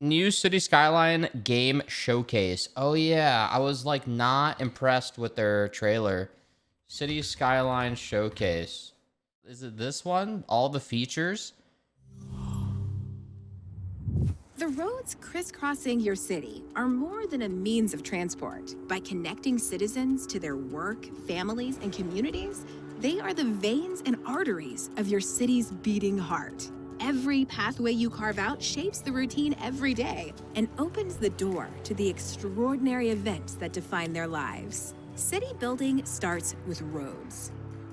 New City Skyline game showcase. Oh yeah, I was like not impressed with their trailer. City Skyline showcase. Is it this one? All the features? The roads crisscrossing your city are more than a means of transport. By connecting citizens to their work, families, and communities, they are the veins and arteries of your city's beating heart. Every pathway you carve out shapes the routine every day and opens the door to the extraordinary events that define their lives. City building starts with roads.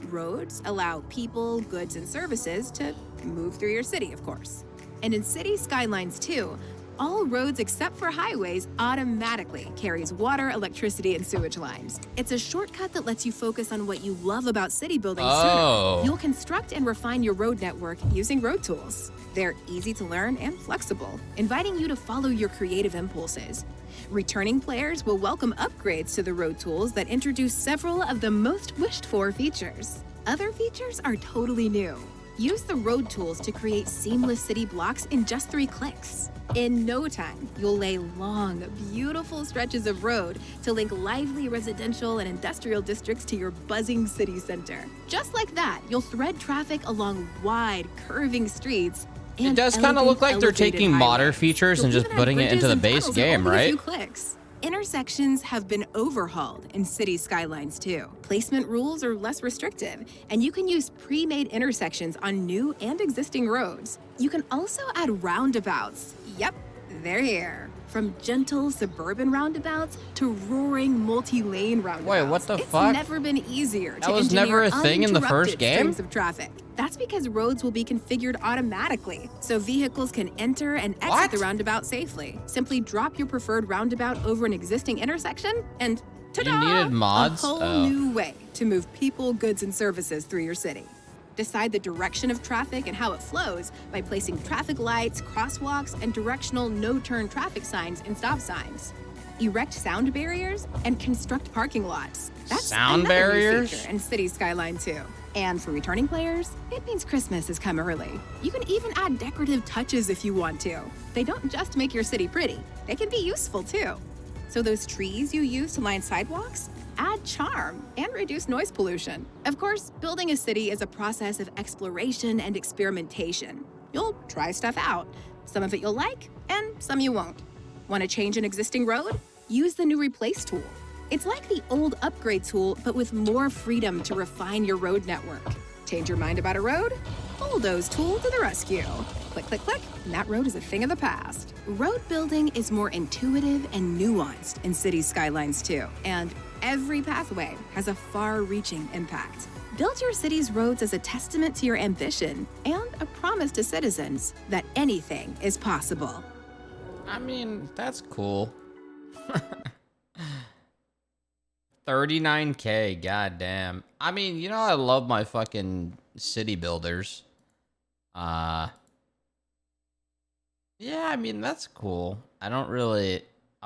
Roads allow people, goods, and services to move through your city, of course. And in City Skylines 2, all roads except for highways automatically carries water, electricity, and sewage lines. It's a shortcut that lets you focus on what you love about city building sooner. You'll construct and refine your road network using road tools. They're easy to learn and flexible, inviting you to follow your creative impulses. Returning players will welcome upgrades to the road tools that introduce several of the most wished-for features. Other features are totally new. Use the road tools to create seamless city blocks in just 3 clicks. In no time, you'll lay long, beautiful stretches of road to link lively residential and industrial districts to your buzzing city center. Just like that, you'll thread traffic along wide, curving streets. It does kind of look like they're taking modern features and just putting it into the base game, right? A few clicks. Intersections have been overhauled in City Skylines 2. Placement rules are less restrictive, and you can use pre-made intersections on new and existing roads. You can also add roundabouts. Yep, they're here. From gentle suburban roundabouts to roaring multi-lane roundabouts. Wait, what the fuck? It's never been easier to that was never a thing in the first game? Streams of traffic. That's because roads will be configured automatically, so vehicles can enter and exit the roundabout safely. Simply drop your preferred roundabout over an existing intersection, and ta-da! You needed mods? A whole new way to move people, goods, and services through your city. Decide the direction of traffic and how it flows by placing traffic lights, crosswalks, and directional no-turn traffic signs and stop signs. Erect sound barriers and construct parking lots. That's sound another barriers new feature in City Skyline 2. And for returning players, it means Christmas has come early. You can even add decorative touches if you want to. They don't just make your city pretty, they can be useful too. So those trees you use to line sidewalks, add charm and reduce noise pollution. Of course, building a city is a process of exploration and experimentation. You'll try stuff out. Some of it you'll like, and some you won't. Want to change an existing road? Use the new Replace tool. It's like the old Upgrade tool, but with more freedom to refine your road network. Change your mind about a road? Bulldoze tool to the rescue. Click, click, click, and that road is a thing of the past. Road building is more intuitive and nuanced in City Skylines 2, and every pathway has a far-reaching impact. Build your city's roads as a testament to your ambition and a promise to citizens that anything is possible. I mean, that's cool. 39K, goddamn. I mean, you know, I love my fucking city builders. Yeah, I mean, that's cool. I'm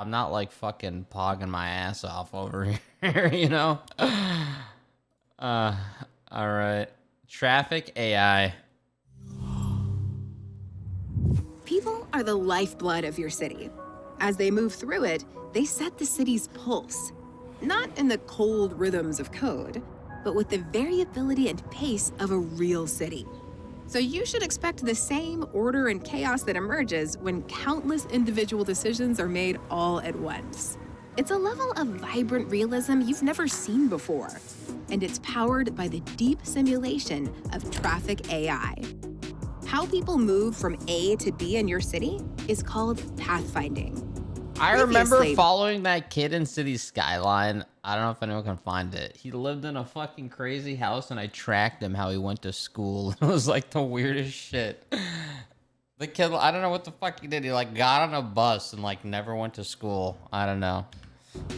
not like fucking pogging my ass off over here, you know? All right. Traffic AI. People are the lifeblood of your city. As they move through it, they set the city's pulse. Not in the cold rhythms of code, but with the variability and pace of a real city. So you should expect the same order and chaos that emerges when countless individual decisions are made all at once. It's a level of vibrant realism you've never seen before, and it's powered by the deep simulation of traffic AI. How people move from A to B in your city is called pathfinding. I remember following that kid in City Skyline. I don't know if anyone can find it. He lived in a fucking crazy house, and I tracked him how he went to school. It was like the weirdest shit. The kid, I don't know what the fuck he did. He like got on a bus and like never went to school. I don't know.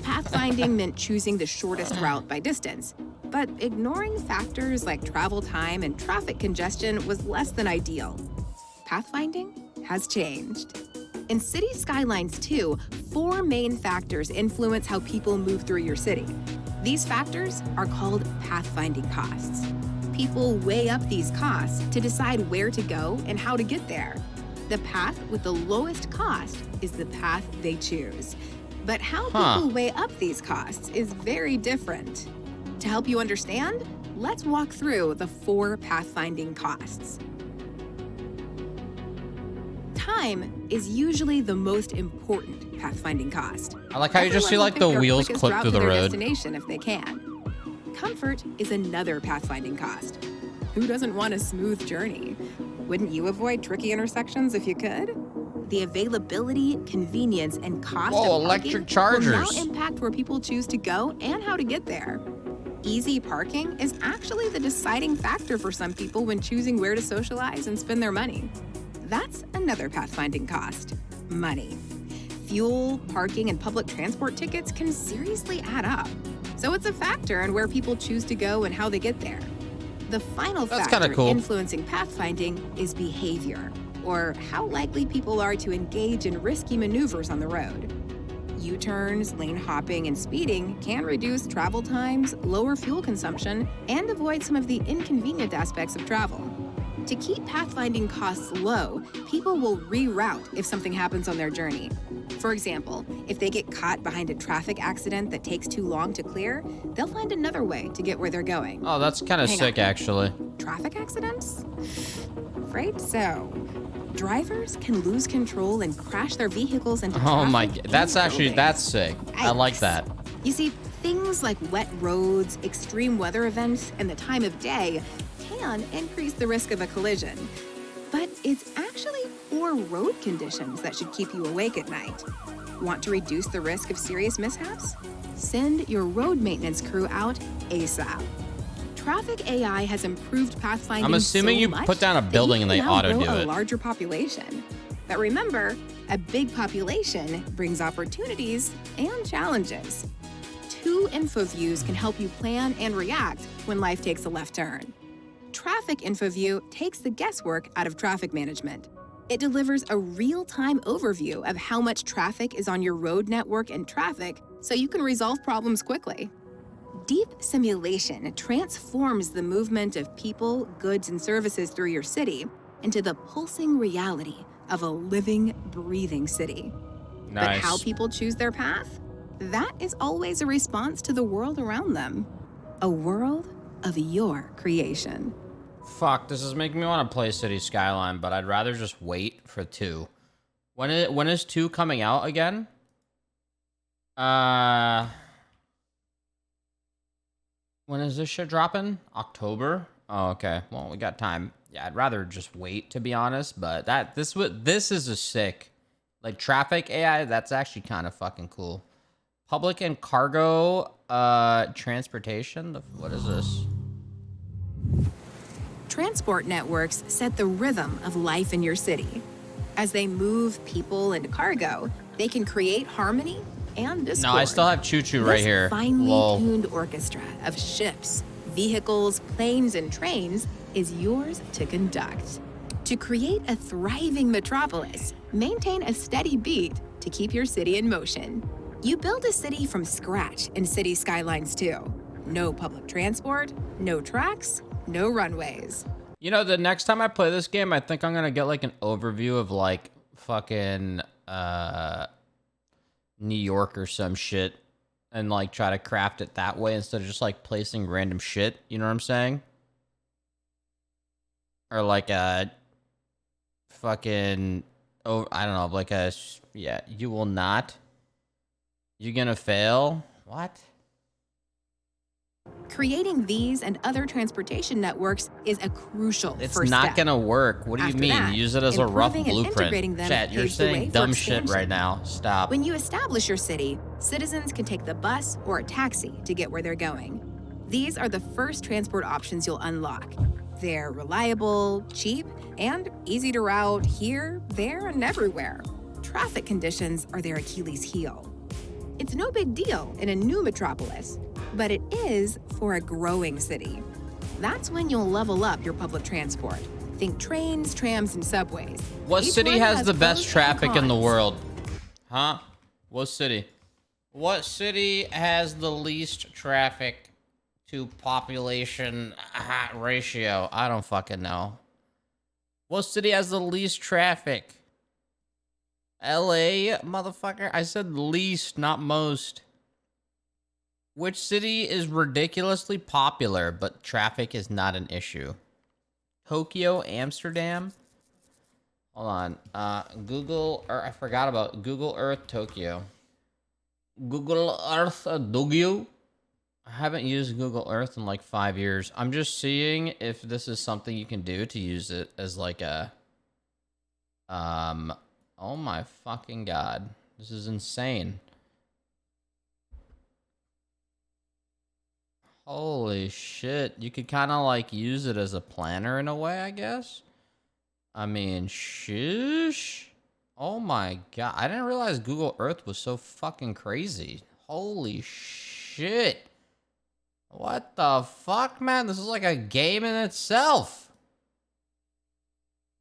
Pathfinding meant choosing the shortest route by distance, but ignoring factors like travel time and traffic congestion was less than ideal. Pathfinding has changed. In City Skylines 2, 4 main factors influence how people move through your city. These factors are called pathfinding costs. People weigh up these costs to decide where to go and how to get there. The path with the lowest cost is the path they choose. But how people weigh up these costs is very different. To help you understand, let's walk through the 4 pathfinding costs. Time is usually the most important pathfinding cost. I like how you just see like the wheels clip through the road. Destination if they can. Comfort is another pathfinding cost. Who doesn't want a smooth journey? Wouldn't you avoid tricky intersections if you could? The availability, convenience, and cost of electric chargers will now impact where people choose to go and how to get there. Easy parking is actually the deciding factor for some people when choosing where to socialize and spend their money. That's another pathfinding cost: money. Fuel, parking, and public transport tickets can seriously add up. So it's a factor in where people choose to go and how they get there. The final factor influencing pathfinding is behavior, or how likely people are to engage in risky maneuvers on the road. U-turns, lane hopping, and speeding can reduce travel times, lower fuel consumption, and avoid some of the inconvenient aspects of travel. To keep pathfinding costs low, people will reroute if something happens on their journey. For example, if they get caught behind a traffic accident that takes too long to clear, they'll find another way to get where they're going. Oh, that's kind of sick, actually. Traffic accidents? Afraid so. Drivers can lose control and crash their vehicles into traffic. Oh my god, that's sick. I like that. You see, things like wet roads, extreme weather events, and the time of day can increase the risk of a collision. But it's actually poor road conditions that should keep you awake at night. Want to reduce the risk of serious mishaps? Send your road maintenance crew out ASAP. Traffic AI has improved pathfinding. I'm assuming you put down a building and they auto do it. A larger population. But remember, a big population brings opportunities and challenges. 2 info views can help you plan and react when life takes a left turn. Traffic Info View takes the guesswork out of traffic management. It delivers a real-time overview of how much traffic is on your road network and traffic, so you can resolve problems quickly. Deep simulation transforms the movement of people, goods, and services through your city into the pulsing reality of a living, breathing city. Nice. But how people choose their path? That is always a response to the world around them. A world of your creation. Fuck, this is making me want to play City Skyline, but I'd rather just wait for 2. When is 2 coming out again? When is this shit dropping? October? Oh, okay. Well, we got time. Yeah, I'd rather just wait, to be honest, but this is a sick, like, traffic AI, that's actually kind of fucking cool. Public and cargo transportation? What is this? Transport networks set the rhythm of life in your city. As they move people and cargo, they can create harmony and discord. No, I still have choo-choo right here. This finely tuned orchestra of ships, vehicles, planes, and trains is yours to conduct. To create a thriving metropolis, maintain a steady beat to keep your city in motion. You build a city from scratch in City Skylines 2. No public transport, no tracks, no runways. You know, the next time I play this game, I think I'm gonna get like an overview of like fucking New York or some shit and like try to craft it that way instead of just like placing random shit, you know what I'm saying? Or like a fucking, oh, I don't know, like a, yeah, you will not. You're gonna fail? What? Creating these and other transportation networks is a crucial first step. It's not gonna work. What do you mean? Use it as a rough blueprint. Chat, you're saying dumb shit right now. Stop. When you establish your city, citizens can take the bus or a taxi to get where they're going. These are the first transport options you'll unlock. They're reliable, cheap, and easy to route here, there, and everywhere. Traffic conditions are their Achilles heel. It's no big deal in a new metropolis, but it is for a growing city. That's when you'll level up your public transport. Think trains, trams, and subways. What city has the best traffic in the world? Huh? What city? What city has the least traffic to population ratio? I don't fucking know. What city has the least traffic? LA, motherfucker. I said least, not most. Which city is ridiculously popular, but traffic is not an issue? Tokyo, Amsterdam. Hold on. Google, or I forgot about Google Earth Tokyo. Google Earth Tokyo. I haven't used Google Earth in like 5 years. I'm just seeing if this is something you can do to use it as like a... Oh my fucking god. This is insane. Holy shit. You could kind of like use it as a planner in a way, I guess. I mean, shush. Oh my god. I didn't realize Google Earth was so fucking crazy. Holy shit. What the fuck, man? This is like a game in itself.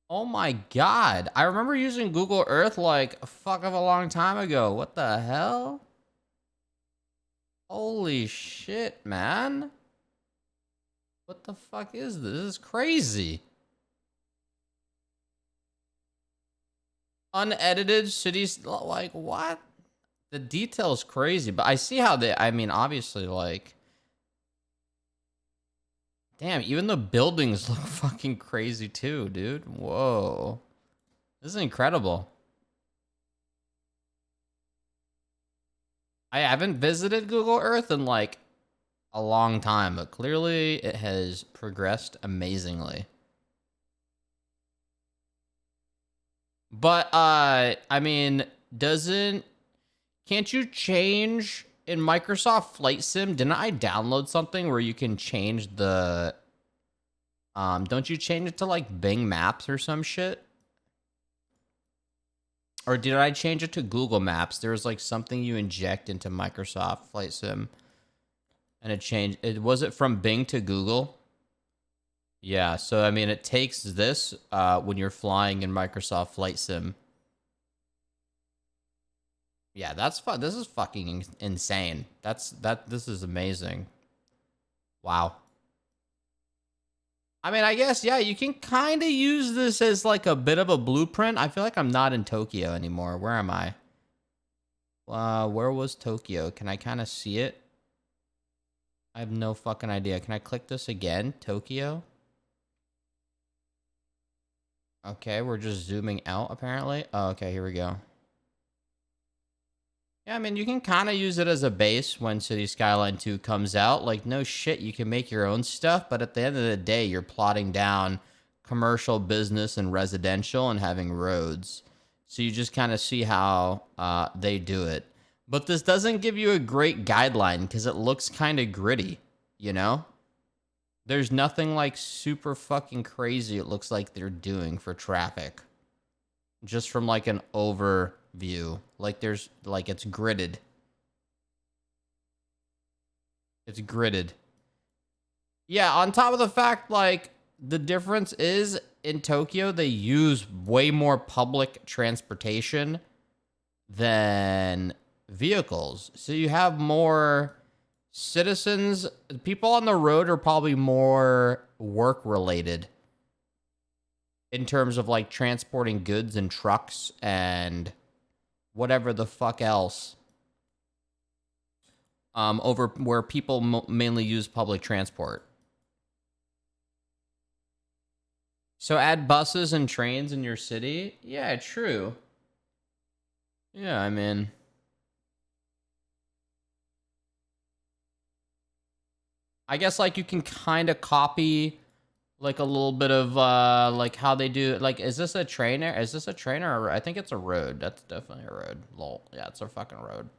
Oh my god. I remember using Google Earth like a fuck of a long time ago. What the hell? Holy shit, man. What the fuck is this? This is crazy. Unedited cities, like, what? The detail's crazy, but I see how they, I mean, obviously, like... Damn, even the buildings look fucking crazy too, dude. Whoa. This is incredible. I haven't visited Google Earth in like a long time, but clearly it has progressed amazingly. But I mean, can't you change in Microsoft Flight Sim? Didn't I download something where you can change the don't you change it to like Bing Maps or some shit? Or did I change it to Google Maps? There was like something you inject into Microsoft Flight Sim and it changed. Was it from Bing to Google? Yeah, so I mean, it takes this when you're flying in Microsoft Flight Sim. Yeah, that's fun. This is fucking insane. This is amazing. Wow. I mean, I guess, yeah, you can kind of use this as like a bit of a blueprint. I feel like I'm not in Tokyo anymore. Where am I? Where was Tokyo? Can I kind of see it? I have no fucking idea. Can I click this again? Tokyo? Okay, we're just zooming out, apparently. Oh, okay, here we go. Yeah, I mean, you can kind of use it as a base when City Skyline 2 comes out. Like, no shit, you can make your own stuff, but at the end of the day, you're plotting down commercial, business, and residential and having roads. So you just kind of see how they do it. But this doesn't give you a great guideline because it looks kind of gritty, you know? There's nothing like super fucking crazy it looks like they're doing for traffic. Just from like an overview. Like there's, like it's gridded. It's gridded. Yeah, on top of the fact, like, the difference is in Tokyo, they use way more public transportation than vehicles. So you have more citizens. People on the road are probably more work related in terms of like transporting goods and trucks and whatever the fuck else. Over where people mainly use public transport. So add buses and trains in your city? Yeah, true. Yeah, I mean... I guess, like, you can kind of copy, like, a little bit of, like, how they do... Like, is this a train? Is this a train or I think it's a road. That's definitely a road. Lol. Yeah, it's a fucking road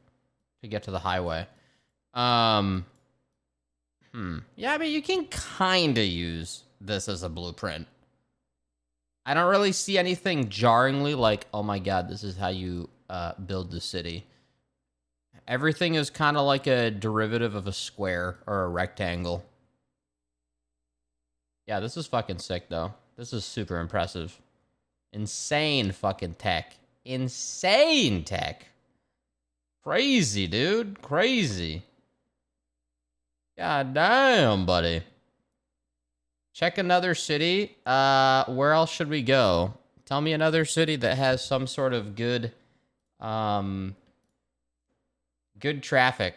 to get to the highway. Yeah, I mean, you can kind of use this as a blueprint. I don't really see anything jarringly like, oh my god, this is how you build the city. Everything is kind of like a derivative of a square or a rectangle. Yeah, this is fucking sick, though. This is super impressive. Insane fucking tech. Insane tech. Crazy, dude. Crazy. God damn, buddy. Check another city. Where else should we go? Tell me another city that has some sort of good Good traffic.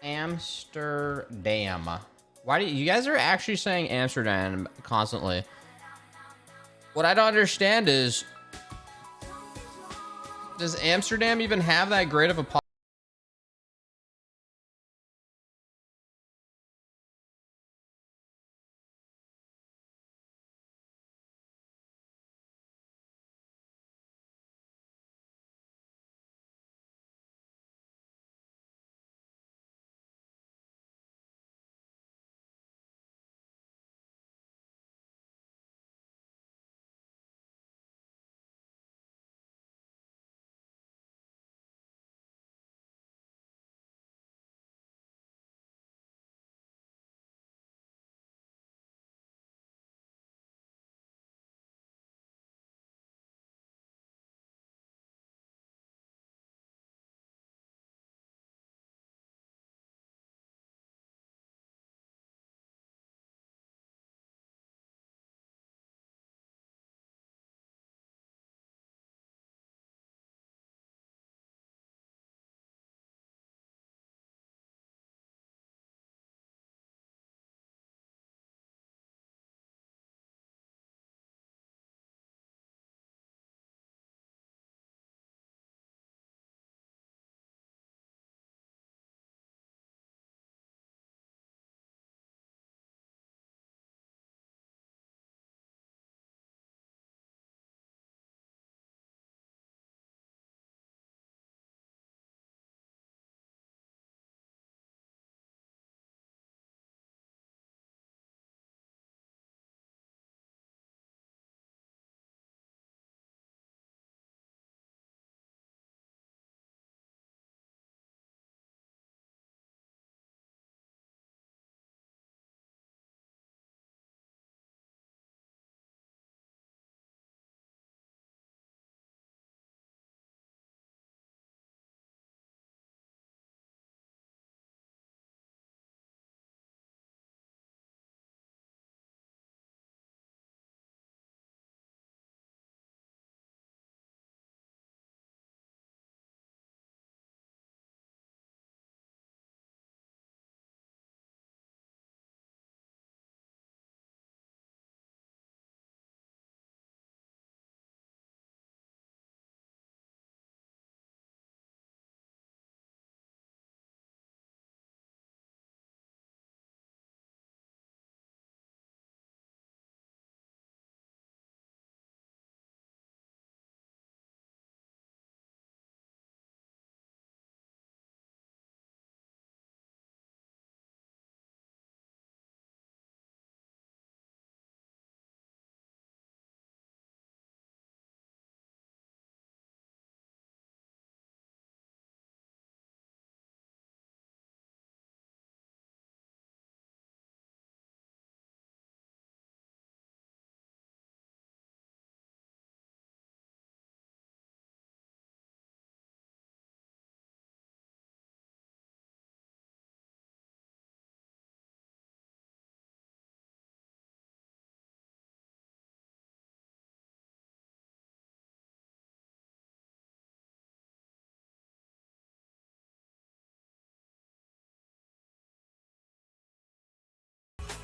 Amsterdam. Why do you guys are actually saying Amsterdam constantly? What I don't understand is, does Amsterdam even have that great of a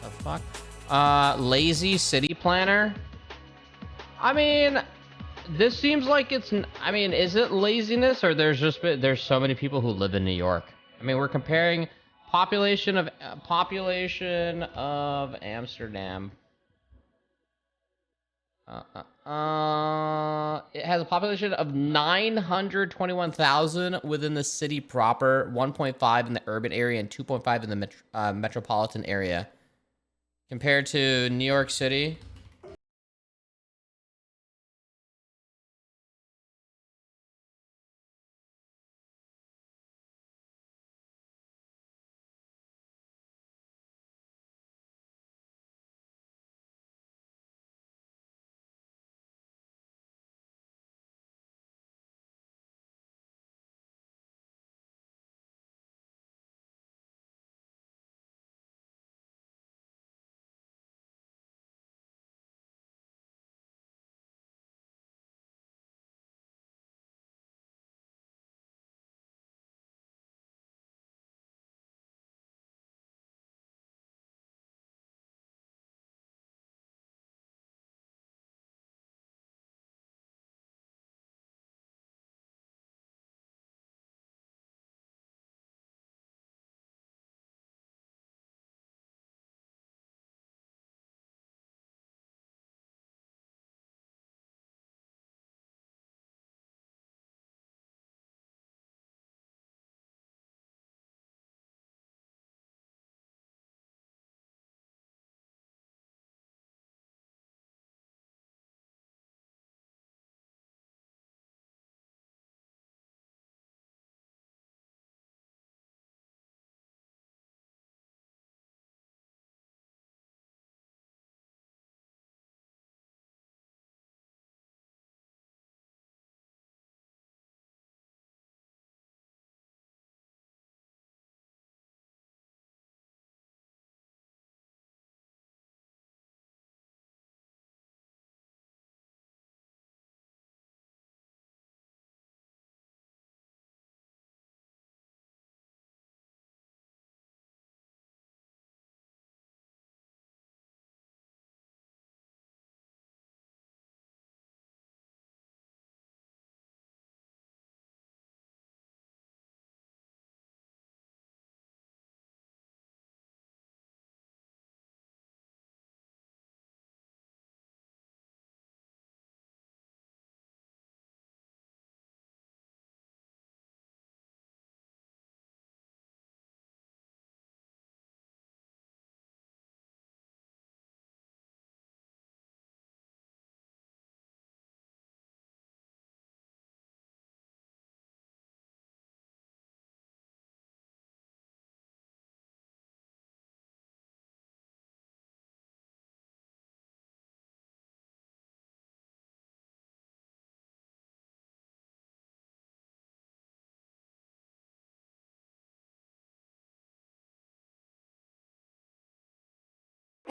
the fuck? Lazy city planner. I mean, this seems like it's. I mean, is it laziness or there's so many people who live in New York? I mean, we're comparing population of Amsterdam. It has a population of 921,000 within the city proper, 1.5 in the urban area, and 2.5 in the metropolitan area. Compared to New York City,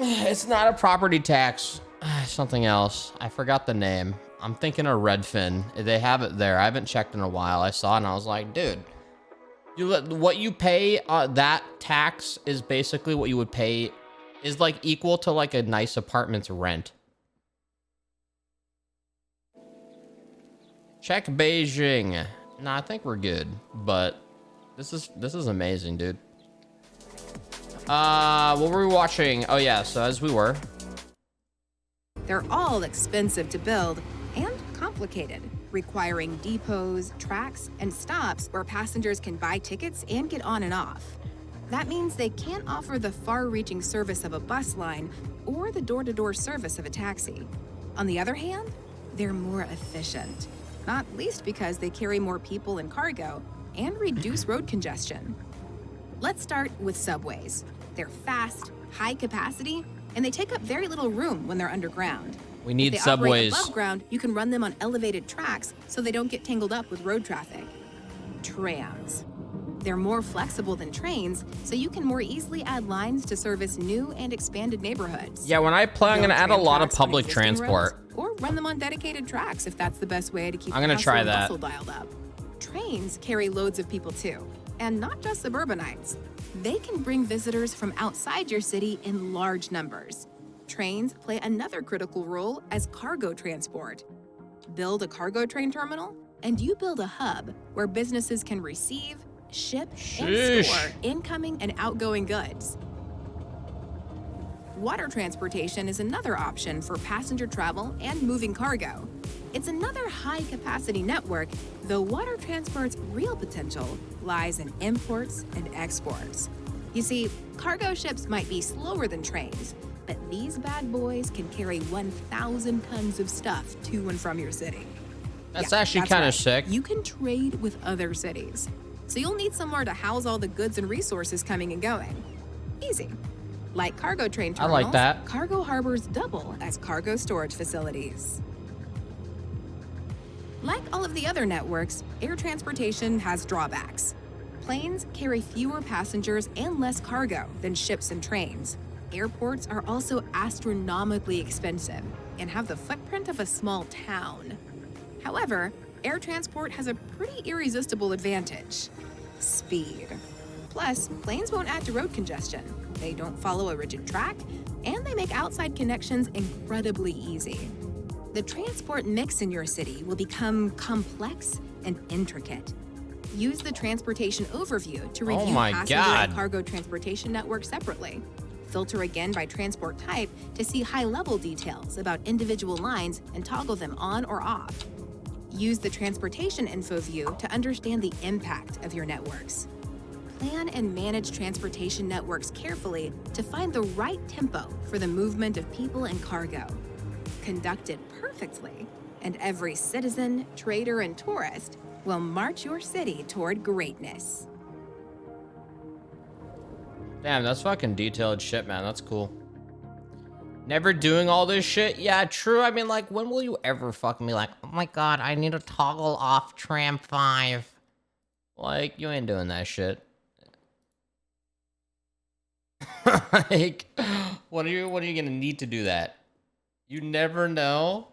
It's not a property tax. Something else. I forgot the name. I'm thinking of Redfin. They have it there. I haven't checked in a while. I saw it and I was like, dude, what you pay, that tax is basically what you would pay, is like equal to like a nice apartment's rent. Check Beijing. Nah, I think we're good, but this is amazing, dude. What were we watching? Oh yeah, so as we were. They're all expensive to build and complicated, requiring depots, tracks, and stops where passengers can buy tickets and get on and off. That means they can't offer the far-reaching service of a bus line or the door-to-door service of a taxi. On the other hand, they're more efficient, not least because they carry more people and cargo and reduce road congestion. Let's start with subways. They're fast, high capacity, and they take up very little room when they're underground. We need if they subways. operate above ground, you can run them on elevated tracks so they don't get tangled up with road traffic. Trams. They're more flexible than trains, so you can more easily add lines to service new and expanded neighborhoods. Yeah, when I play, I'm gonna add a lot of Tracks on public existing transport. roads, or run them on dedicated tracks if that's the best way to keep I'm gonna try hustle and that. bustle dialed up. Trains carry loads of people too, and not just suburbanites. They can bring visitors from outside your city in large numbers. Trains play another critical role as cargo transport. Build a cargo train terminal, and you build a hub where businesses can receive, ship, and store incoming and outgoing goods. Water transportation is another option for passenger travel and moving cargo. It's another high-capacity network, though water transport's real potential lies in imports and exports. You see, cargo ships might be slower than trains, but these bad boys can carry 1,000 tons of stuff to and from your city. That's actually kind of sick. You can trade with other cities, so you'll need somewhere to house all the goods and resources coming and going. Easy. Like cargo train I terminals, like that. cargo harbors double as cargo storage facilities. Like all of the other networks, air transportation has drawbacks. Planes carry fewer passengers and less cargo than ships and trains. Airports are also astronomically expensive and have the footprint of a small town. However, air transport has a pretty irresistible advantage: speed. Plus, planes won't add to road congestion. They don't follow a rigid track, and they make outside connections incredibly easy. The transport mix in your city will become complex and intricate. Use the transportation overview to review passenger and cargo transportation networks separately. Filter again by transport type to see high-level details about individual lines and toggle them on or off. Use the transportation info view to understand the impact of your networks. Plan and manage transportation networks carefully to find the right tempo for the movement of people and cargo. Conduct it perfectly, and every citizen, trader, and tourist will march your city toward greatness. Damn, that's fucking detailed shit, man. That's cool. Never doing all this shit? Yeah, true. I mean, like, when will you ever fucking be like, oh my god, I need to toggle off Tram 5? Like, you ain't doing that shit. Like, when are you gonna need to do that? You never know.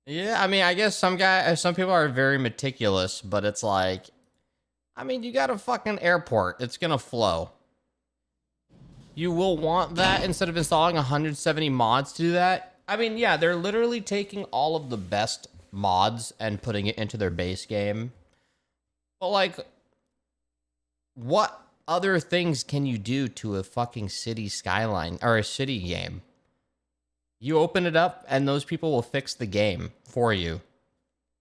Yeah, I mean, I guess some people are very meticulous, but it's like, I mean, you got a fucking airport. It's gonna flow. You will want that instead of installing 170 mods to do that. I mean, yeah, they're literally taking all of the best mods and putting it into their base game. But like, what other things can you do to a fucking city skyline or a city game? You open it up and those people will fix the game for you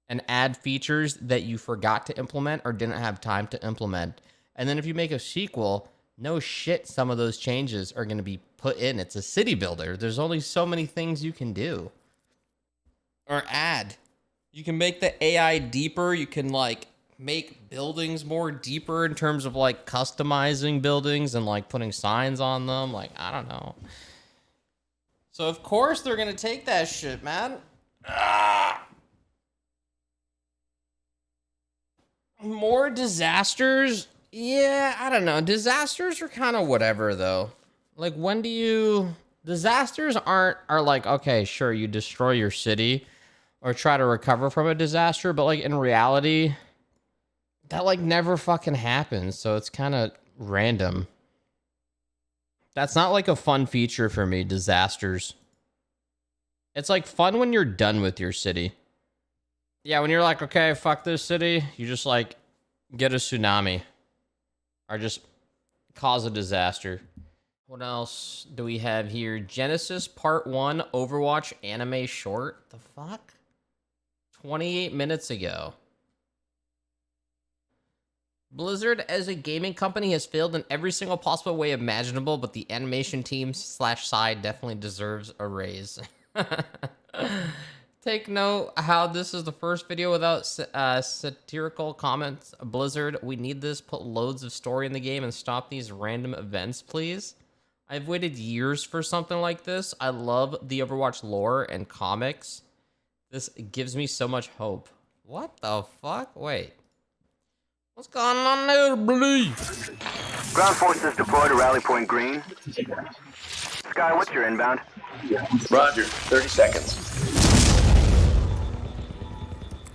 and add features that you forgot to implement or didn't have time to implement. And then if you make a sequel, no shit, some of those changes are going to be put in. It's a city builder. There's only so many things you can do or add. You can make the AI deeper. You can like make buildings more deeper in terms of like customizing buildings and like putting signs on them. Like, I don't know. So of course they're going to take that shit, man. More disasters? Yeah, I don't know. Disasters are kind of whatever, though. Like, when do you disasters are like, okay, sure, you destroy your city or try to recover from a disaster, but like in reality, that like never fucking happens. So it's kind of random. That's not like a fun feature for me, disasters. It's like fun when you're done with your city. Yeah, when you're like, okay, fuck this city, you just like get a tsunami or just cause a disaster. What else do we have here? Genesis Part 1 Overwatch anime short. The fuck? 28 minutes ago. Blizzard as a gaming company has failed in every single possible way imaginable, but the animation team / side definitely deserves a raise. Take note how this is the first video without satirical comments. Blizzard, we need this. Put loads of story in the game and stop these random events, please. I've waited years for something like this. I love the Overwatch lore and comics. This gives me so much hope. What the fuck? Wait. What's going on there, Blue? Ground forces deployed to Rally Point Green. Sky, what's your inbound? Roger, 30 seconds.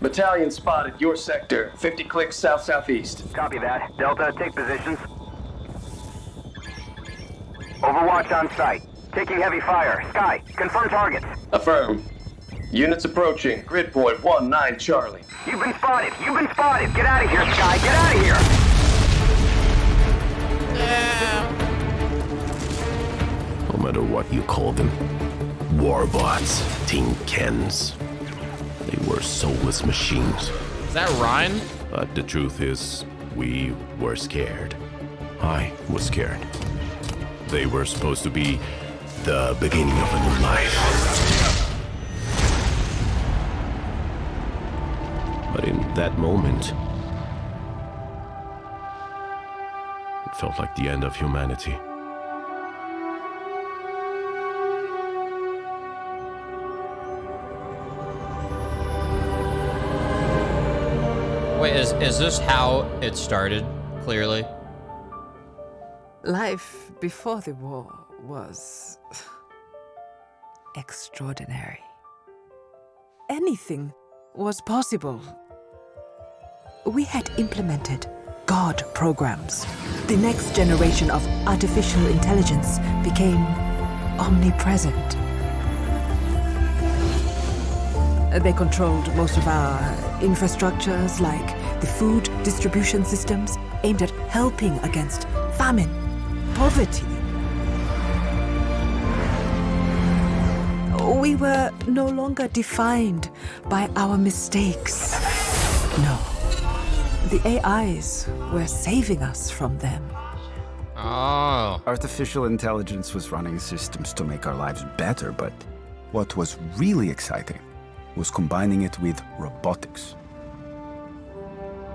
Battalion spotted, your sector, 50 clicks south-southeast. Copy that. Delta, take positions. Overwatch on site. Taking heavy fire. Sky, confirm targets. Affirm. Units approaching, grid point 19 Charlie. You've been spotted. You've been spotted. Get out of here, Sky. Get out of here. No matter what you call them, warbots, tin cans, they were soulless machines. Is that Ryan? But the truth is, we were scared. I was scared. They were supposed to be the beginning of a new life. But in that moment, it felt like the end of humanity. Wait, is this how it started, clearly? Life before the war was extraordinary. Anything was possible. We had implemented God programs. The next generation of artificial intelligence became omnipresent. They controlled most of our infrastructures, like the food distribution systems aimed at helping against famine, poverty. We were no longer defined by our mistakes. No. The AIs were saving us from them. Oh. Artificial intelligence was running systems to make our lives better, but what was really exciting was combining it with robotics.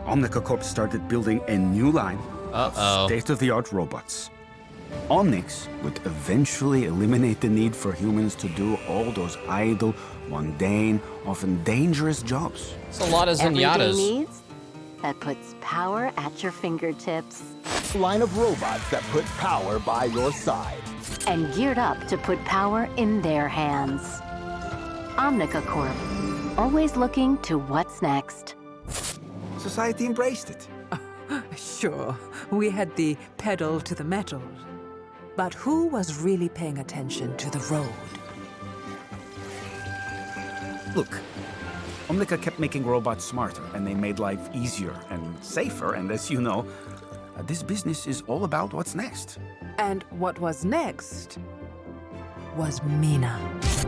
Omnica Corp started building a new line of state-of-the-art robots. Omnix would eventually eliminate the need for humans to do all those idle, mundane, often dangerous jobs. It's a lot of Everyday zinatas. needs that puts power at your fingertips. Line of robots that put power by your side. And geared up to put power in their hands. Omnica Corp, always looking to what's next. Society embraced it. Sure, we had the pedal to the metal. But who was really paying attention to the road? Look, Omnica kept making robots smarter, and they made life easier and safer, and as you know, this business is all about what's next. And what was next was Mina.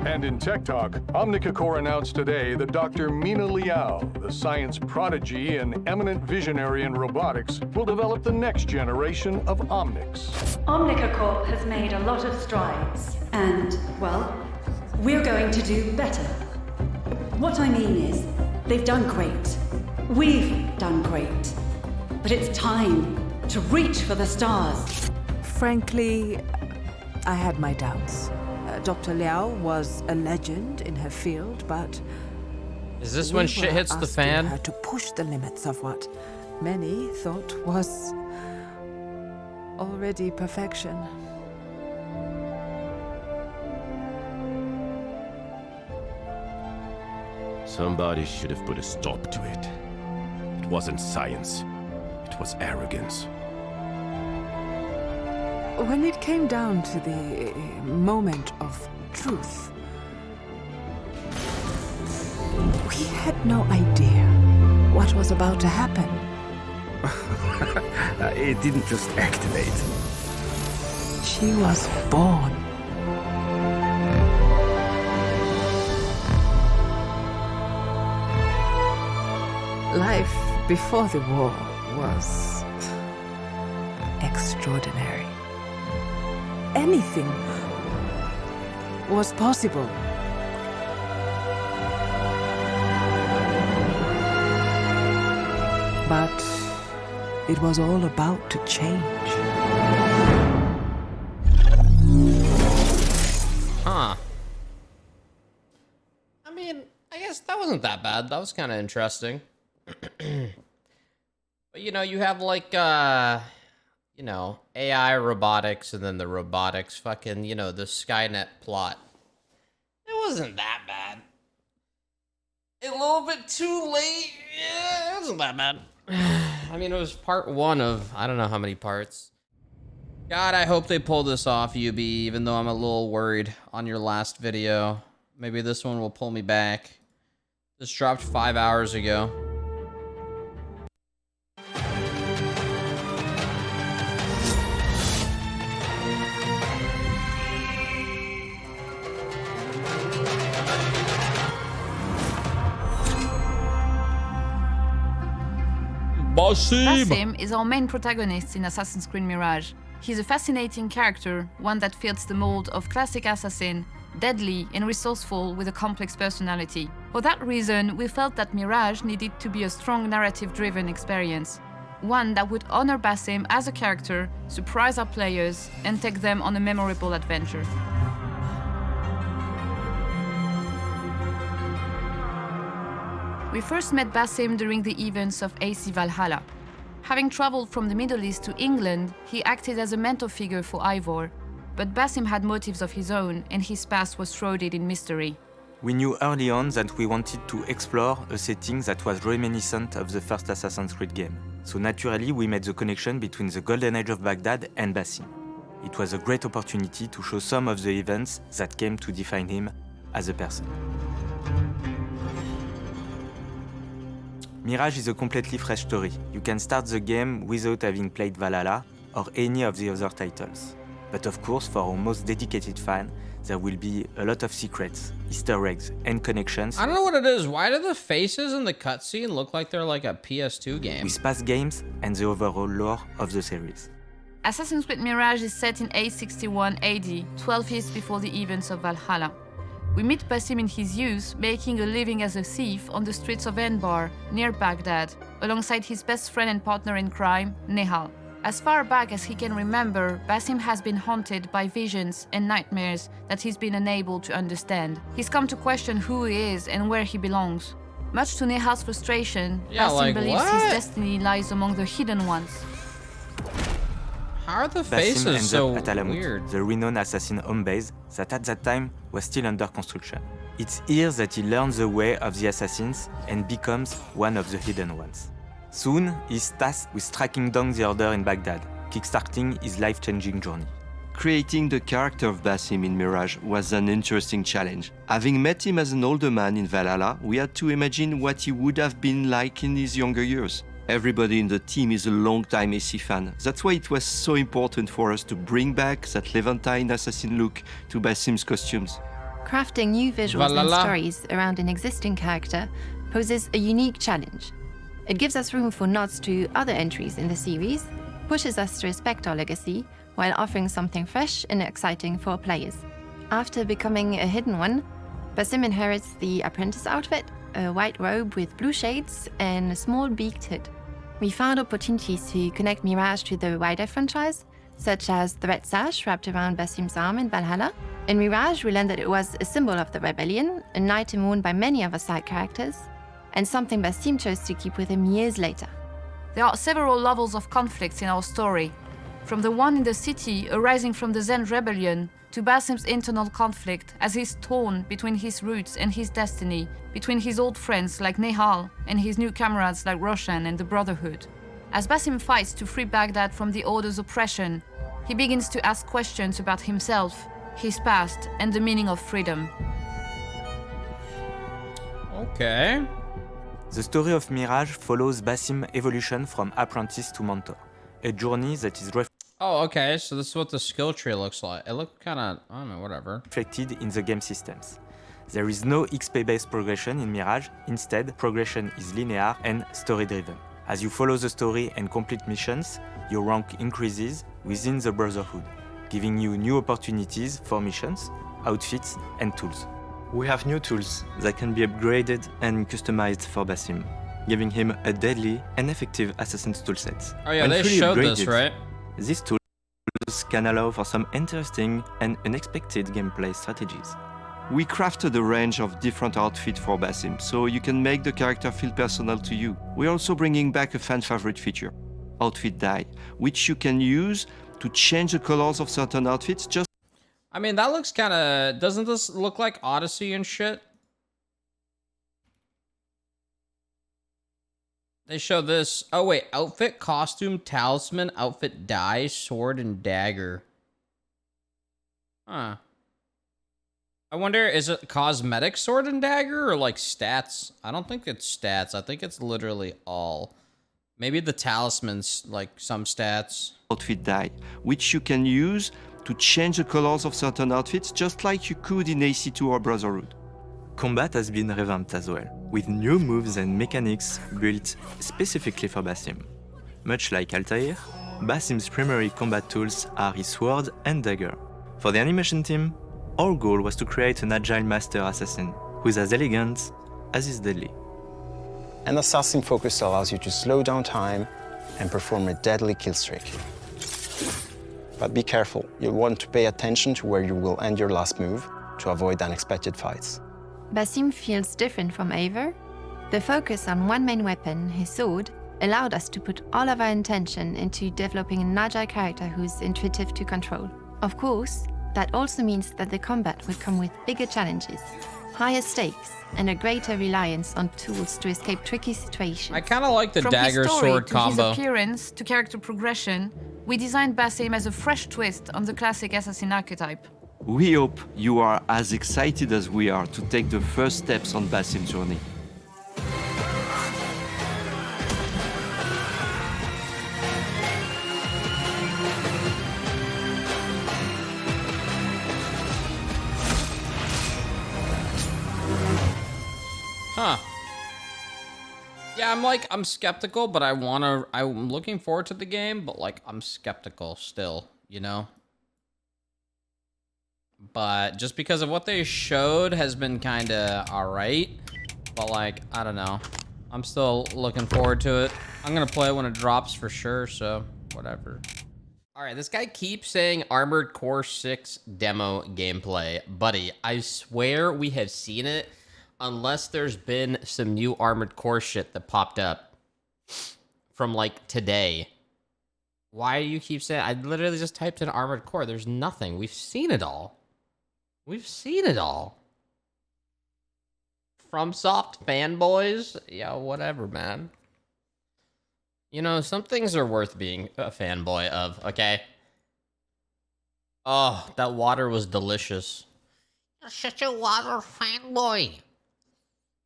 And in Tech Talk, Omnica Corp announced today that Dr. Mina Liao, the science prodigy and eminent visionary in robotics, will develop the next generation of Omnics. Omnica Corp has made a lot of strides, and, well, we're going to do better. What I mean is, they've done great. We've done great. But it's time to reach for the stars. Frankly, I had my doubts. Dr. Liao was a legend in her field, but Is this when shit hits the fan? her to push the limits of what many thought was already perfection. Somebody should have put a stop to it. It wasn't science. It was arrogance. When it came down to the moment of truth, we had no idea what was about to happen. It didn't just activate. She was born. Life before the war was extraordinary. Anything was possible. But it was all about to change. Huh. I mean, I guess that wasn't that bad. That was kind of interesting. But, you know, you have, like, you know, AI robotics, and then the robotics fucking, you know, the Skynet plot. It wasn't that bad. A little bit too late. Yeah, it wasn't that bad. I mean, it was part 1 of, I don't know how many parts. God, I hope they pull this off, UB, even though I'm a little worried on your last video. Maybe this one will pull me back. This dropped 5 hours ago. Basim is our main protagonist in Assassin's Creed Mirage. He's a fascinating character, one that fits the mold of classic assassin, deadly and resourceful with a complex personality. For that reason, we felt that Mirage needed to be a strong narrative-driven experience. One that would honor Basim as a character, surprise our players, and take them on a memorable adventure. We first met Basim during the events of AC Valhalla. Having traveled from the Middle East to England, he acted as a mentor figure for Ivor, but Basim had motives of his own, and his past was shrouded in mystery. We knew early on that we wanted to explore a setting that was reminiscent of the first Assassin's Creed game. So naturally, we made the connection between the Golden Age of Baghdad and Basim. It was a great opportunity to show some of the events that came to define him as a person. Mirage is a completely fresh story. You can start the game without having played Valhalla or any of the other titles. But of course, for our most dedicated fan, there will be a lot of secrets, Easter eggs, and connections. I don't know what it is. Why do the faces in the cutscene look like they're like a PS2 game? With past games and the overall lore of the series. Assassin's Creed Mirage is set in 861 AD, 12 years before the events of Valhalla. We meet Basim in his youth, making a living as a thief on the streets of Anbar, near Baghdad, alongside his best friend and partner in crime, Nehal. As far back as he can remember, Basim has been haunted by visions and nightmares that he's been unable to understand. He's come to question who he is and where he belongs. Much to Nehal's frustration, Basim believes his destiny lies among the hidden ones. How are the Basim faces ends so up at Alamut, weird? the renowned assassin home base that at that time was still under construction. It's here that he learns the way of the assassins and becomes one of the hidden ones. Soon, he's tasked with tracking down the Order in Baghdad, kickstarting his life-changing journey. Creating the character of Basim in Mirage was an interesting challenge. Having met him as an older man in Valhalla, we had to imagine what he would have been like in his younger years. Everybody in the team is a long-time AC fan. That's why it was so important for us to bring back that Levantine assassin look to Basim's costumes. Crafting new visuals and stories around an existing character poses a unique challenge. It gives us room for nods to other entries in the series, pushes us to respect our legacy, while offering something fresh and exciting for players. After becoming a hidden one, Basim inherits the apprentice outfit, a white robe with blue shades, and a small beaked hood. We found opportunities to connect Mirage to the wider franchise, such as the red sash wrapped around Basim's arm in Valhalla. In Mirage, we learned that it was a symbol of the rebellion, an item worn by many of our side characters, and something Basim chose to keep with him years later. There are several levels of conflicts in our story, from the one in the city arising from the Zend rebellion to Basim's internal conflict as he's torn between his roots and his destiny, between his old friends like Nehal and his new comrades like Roshan and the Brotherhood. As Basim fights to free Baghdad from the Order's oppression, he begins to ask questions about himself, his past, and the meaning of freedom. Okay. The story of Mirage follows Basim's evolution from apprentice to mentor, a journey that is Oh, okay, so this is what the skill tree looks like. It looked kind of, I don't know, whatever. reflected in the game systems. There is no XP-based progression in Mirage, instead, progression is linear and story-driven. As you follow the story and complete missions, your rank increases within the Brotherhood, giving you new opportunities for missions, outfits, and tools. We have new tools that can be upgraded and customized for Basim, giving him a deadly and effective assassin's toolset. Oh yeah, When they fully showed upgraded, this, right? These tools can allow for some interesting and unexpected gameplay strategies. We crafted a range of different outfits for Basim, so you can make the character feel personal to you. We're also bringing back a fan favorite feature, outfit dye, which you can use to change the colors of certain outfits just I mean, that looks kind of... Doesn't this look like Odyssey and shit? They show this... Oh, wait. Outfit, costume, talisman, outfit, dye, sword, and dagger. Huh. I wonder, is it cosmetic sword and dagger or, like, stats? I don't think it's stats. I think it's literally all. Maybe the talisman's, like, some stats. Outfit dye, which you can use to change the colors of certain outfits just like you could in AC2 or Brotherhood. Combat has been revamped as well, with new moves and mechanics built specifically for Basim. Much like Altair, Basim's primary combat tools are his sword and dagger. For the animation team, our goal was to create an agile master assassin who is as elegant as he's deadly. An assassin focus allows you to slow down time and perform a deadly kill streak. But be careful, you'll want to pay attention to where you will end your last move to avoid unexpected fights. Basim feels different from Eivor. The focus on one main weapon, his sword, allowed us to put all of our intention into developing an agile character who's intuitive to control. Of course, that also means that the combat will come with bigger challenges, higher stakes, and a greater reliance on tools to escape tricky situations. I kind of like the From dagger his story sword to combo. his appearance to character progression, we designed Basim as a fresh twist on the classic assassin archetype. We hope you are as excited as we are to take the first steps on Basim's journey. Huh. Yeah, I'm skeptical, but I'm looking forward to the game, but, like, I'm skeptical still, you know? But just because of what they showed has been kind of alright. But, like, I don't know. I'm still looking forward to it. I'm gonna play it when it drops for sure, so whatever. Alright, this guy keeps saying Armored Core 6 demo gameplay. Buddy, I swear we have seen it. Unless there's been some new Armored Core shit that popped up from, like, today. Why do you keep saying... I literally just typed in Armored Core. There's nothing. We've seen it all. We've seen it all. FromSoft fanboys? Yeah, whatever, man. You know, some things are worth being a fanboy of, okay? Oh, that water was delicious. You're such a water fanboy.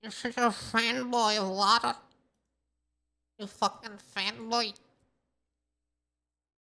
You're such a fanboy of water. You fucking fanboy.